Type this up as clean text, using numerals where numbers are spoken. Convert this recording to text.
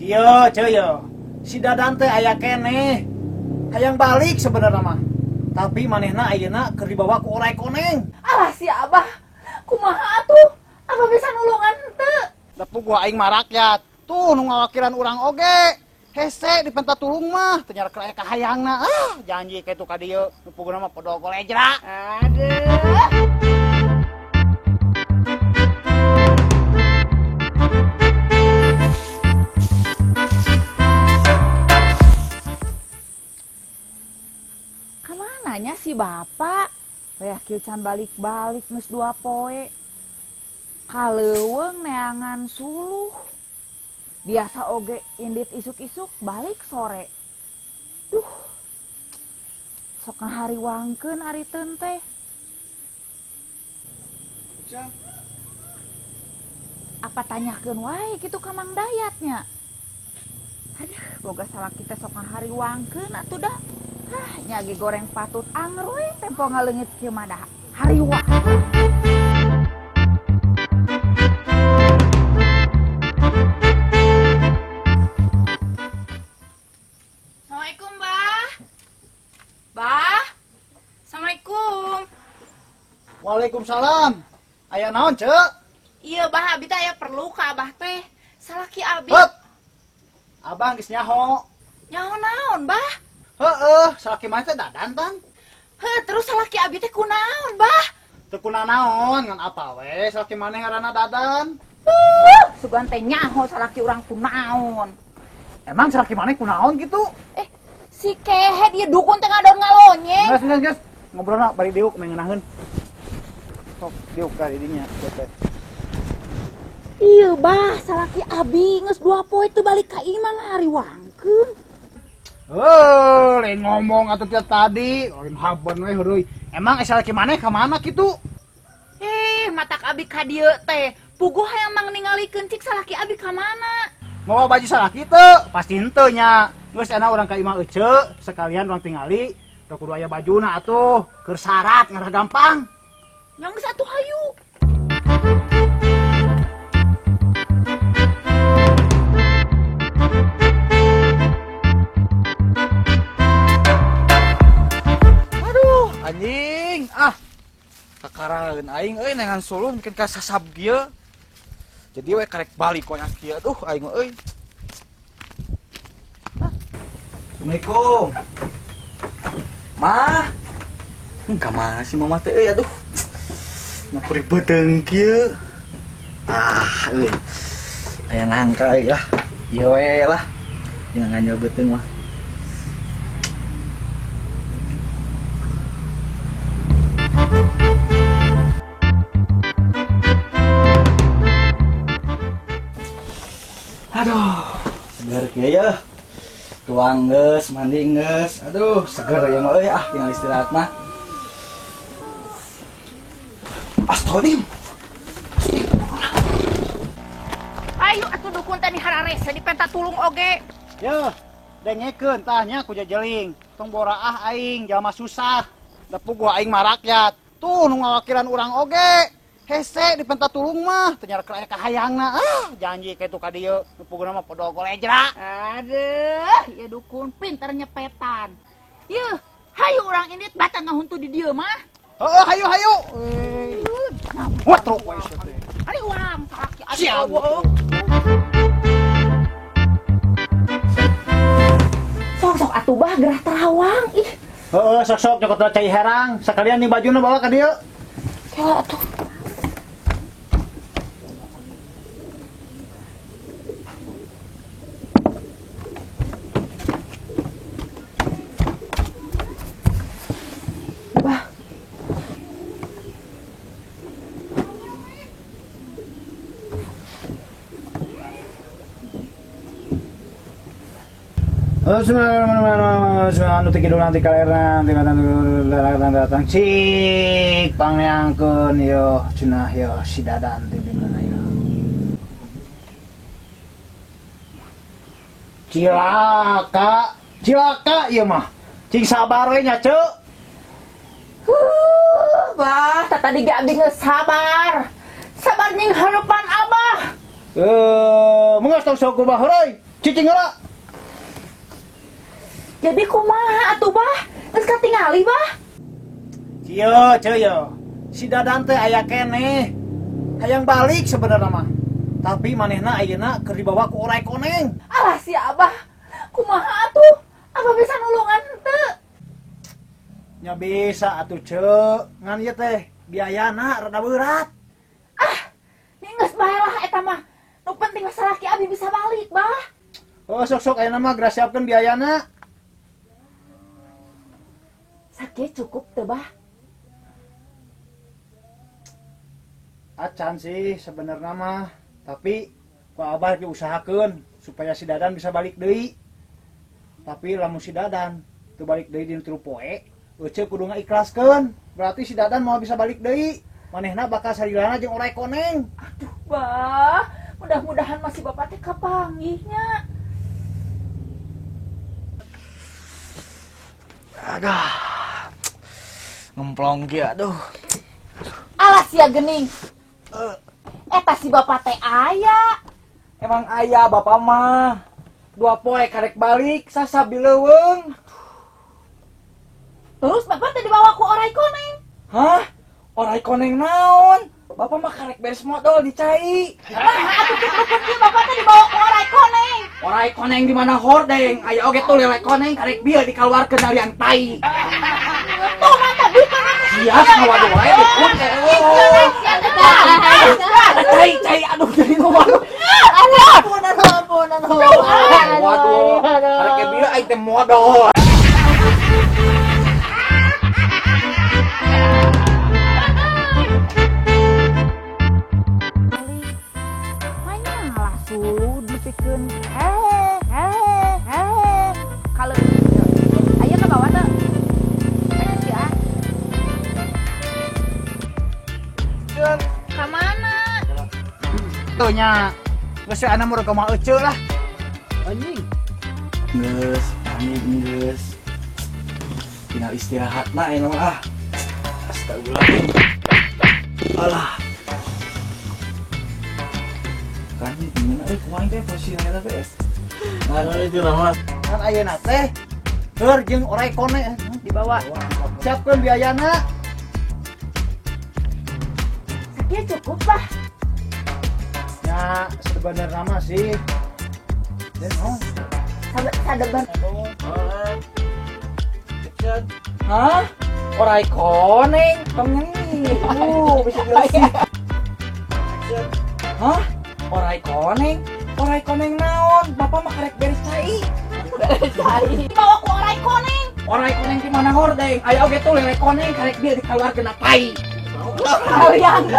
Cio, Cio. Si Dadan teh aya keneh. Hayang balik sebenarnya mah. Tapi manehna ayeuna keur dibawa ku Oray Koneng. Alah si Abah, kumaha atuh? Abah bisa nulungan teu? Dapuk gua aing mah rakyat. Tuh nu ngawakilan urang oge. Hese dipenta tulung mah, teu nyarek aya kahayangna. Janji kitu ka dieu, nu puguna mah podo golejra. Aduh. Kamananya si Bapak? Weh kieu can balik-balik geus 2 poe. Kaleuweung neangan suluh. Biasa oge indit isuk-isuk balik sore. Duh. Sok ngahariwangkeun ari teun teh. Apa tanyakeun wae kitu ka Mang Dayatnya? Aduh, boga salaki teh sok ngahariwangkeun atuh dah. Nya ge goreng patut anger we tempo ngaleungit kieu mah dah hariwang. Assalamualaikum, Bah. Bah. Assalamualaikum. Waalaikumsalam. Aya naon, Cek? Iya, Bah, abi teh aya perlu ka Abah teh. Salaki abi. Heup. Abang geus nyaho. Nyaho naon, Bah? Heeh, salaki mah teh Dadan tang. Terus salaki abi teh kunaon, Bah? Teu kuna naon ngan apa we salaki maneh ngaranna Dadan. Sugan teh nyaho salaki urang kunaon. Emang salaki maneh kunaon gitu? Si kehe dia dukun teh ngadon ngalonyeng. Geus. Ngobrolna bari diuk mengenaheun. Sok diuk ka didinya. Iya, Bah, salaki abi geus 2 poe teu balik ka imah ngahariwangkeun. Lain ngomong atuh tiap tadi, lain haban we heureui. Emang salaki maneh ka mana kitu? Matak abi ka dieu teh. Puguh hayang mang ningalikeun cik salaki abi ka mana? Mau baju salaki teu? Pasti henteu nya. Geus cenah urang ka imah ece, sekalian urang tingali. Teu kudu aya bajuna atuh, keur syarat ngarah gampang. Yang geus atuh hayu. Anjing, kakaraeun aing euy nengan suluh mungkin ka sasab kieu. Jadi we karek balik konya kieu. Aduh aing euy. Assalamualaikum. Mah. Ka mana sih mama teh euy aduh. Ngapuri bedeung kieu. Euy. Aya nangka ya. Ieu we lah. Jangan nganyel beteung mah. Aduh, segar kieu ya. Tuang geus, mandi geus. Aduh, segar ya mah euy tinggal istirahat mah. Astagfirullah. Ayo atuh dukun teh dihararese dipenta tulung oge. Yeuh, dengekeun tah nya ku jajeling. Tong boraah aing jalma susah. Dapuk gua aing mah rakyat. Tuh nu ngawakilan urang oge. Hese dipenta tulung mah, teu nyarek aya kahayangna. Janji kitu ka dieu, nu puguna mah podo golejra. Aduh, ya dukun pinter nyepetan. Yeuh, hayu urang indit batang ngahuntu di dieu mah. Heeh, hayu. What truk we teh. Ari urang salaki abi. Siap. Sok atuh Bah gerah terawang ih. Heeh, sok nyokot cai herang, sekalian nih bajuna bawa ka dieu. Kela atuh. Bah. Anu teu kidu nanti kalerna datang cik pangneangkeun yo cenah yo si Dadan teh di mana yo. Cilaka ieu mah. Cing sabar we nya, Ceu. Bah, tadi gak abdi geus sabar. Sabar ning harapan Abah. Mengas tong sok kubah heureui. Cicing heula. Jadi kumaha atuh bah? Geus katingali bah? Kieu, ceuyo. Si Dadan teh aya keneh. Hayang balik sebenarnya mah. Tapi manehna ayeuna keur dibawa ku Orai Koneng. Alah si Abah, kumaha atuh? Abah bisa nulungan henteu? Nya bisa atuh ceuk. Ngan ieu teh biayana rada berat. Geus bae lah eta mah. Nu penting mah salaki abi bisa balik, bah. Oh, sok-sok ayeuna mah geura siapkeun biayana. Sakieu cukup teu, bah? Acan sih sebenarnya mah. Tapi ku Abah diusahakeun supaya si Dadan bisa balik deui. Tapi lamun si Dadan teu balik deui dina 3 poe, euceuk kudu ngaikhlaskeun. Berarti si Dadan mau bisa balik deui. Manehna bakal sarilana jeung Orai Koneng. Aduh, bah. Mudah-mudahan masih bapak teh kapanggihnya. Aduh. Ngemplong kieu aduh. Alah sia geuning. Eta si bapak teh aya. Emang aya bapak mah 2 poe karek balik sasabi leuweung. Terus bapak teh dibawa ku Orai Koneng. Hah? Orai Koneng naon? Bapak mah karek beres modal di cai. Atuh teh bapak teh dibawa ku Orai Koneng. Orai Koneng di mana hordeng? Aya oge tuh lele Koneng karek bieu dikaluarkeun dari yang tai. Tuh mata duit kana. Iya, sawadeu wae dukun teh. Cai aduh jadi ngomong. Ampunan. Waduh. Karek bieu item modal. Sulu dipikeun kalau ayo ke bawah tuh ya ke mana Tuh nya. Geus ana mah kumaha euceuk lah. Anjing. Geus, pamit geus. Tinggal istirahat na eno ah. Astagfirullah. Alah. Kan gimana kumaha teh posisinya teh bees. Nah, itu nama. Kan ayeuna teh keur jeung Orai Koneng dibawa. Siapkeun biayana. sakieu cukup bah Ya sebenarnya mah sih. Dan sadeban Hah? Orai Koneng, pengen nih. Bisa jelasin. Hah? Orai Koneng naon? Bapak mah karek beres cai. bawa ku Orai Koneng. Orai Koneng di mana hordeng? Aya oge tuh lele Koneng karek dia dikaluarkeun na tai. Kalian